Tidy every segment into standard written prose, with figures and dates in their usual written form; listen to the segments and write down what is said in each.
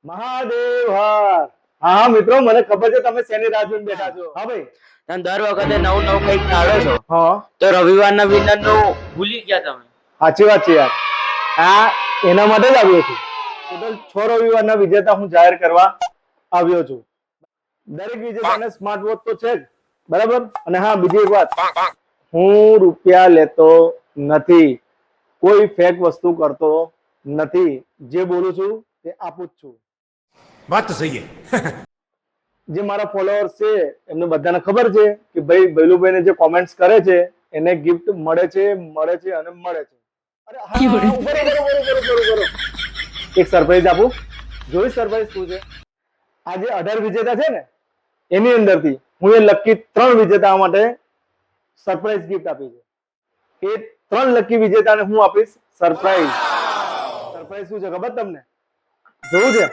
મહાદેવ હર. હા મિત્રો, મને ખબર છે તમે શેની રાહ જોઈને બેઠા છો. હા ભાઈ, તમે દર વખતે નવું નવું કંઈક કાઢો છો, હા તો રવિવારના વિનર નું ભૂલી ગયા તમે. સાચી વાત છે યાર. આ એના માટે જ આવ્યો છું. ટોટલ 6 રવિવારના વિજેતા હું જાહેર કરવા આવ્યો છું. દરેક વિજેતાને સ્માર્ટ વોચ તો છે જ, બરાબર. અને હા, બીજી એક વાત, હું રૂપિયા લેતો નથી, કોઈ ફેક વસ્તુ કરતો નથી. જે બોલું છું તે આપું જ છું. बात तो सही है. જે મારા ફોલોઅર્સ છે એમને બધાને ખબર છે કે ભાઈ ભૈલુભાઈને જે કોમેન્ટ્સ કરે છે એને ગિફ્ટ મળે છે અને મળે છે. અરે હા, ઉભો. એક સરપ્રાઈઝ આપું. જોઈ સરપ્રાઈઝ શું છે? આ જે 18 વિજેતા છે ને એની અંદરથી હું એ લકી 3 વિજેતા માટે સરપ્રાઈઝ ગિફ્ટ આપી છે. એ 3 લકી વિજેતાને હું આપીશ સરપ્રાઈઝ. સરપ્રાઈઝ શું છે ખબર તમને? જોવું છે?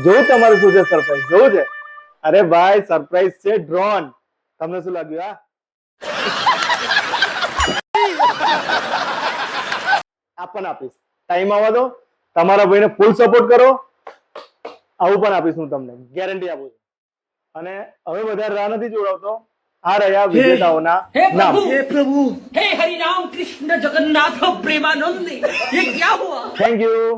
જોવું તમારે શું છે સરપ્રાઈઝ? જોવું છે? અરે ભાઈ, સરપ્રાઈઝ છે ડ્રોન. તમને શું લાગ્યું? આ પણ આપીશ. ટાઈમ આવવા દો, તમારા ભાઈને ફૂલ સપોર્ટ કરો. આવું પણ આપીશ હું તમને, ગેરંટી આપું છું. અને હવે વધારે રાહ નથી જોડાવતો. આ રહ્યા વિજેતાઓના નામ. हे प्रभु, हे हरि राम कृष्ण जगन्नाथ प्रेमानंद, ये क्या हुआ? Thank you.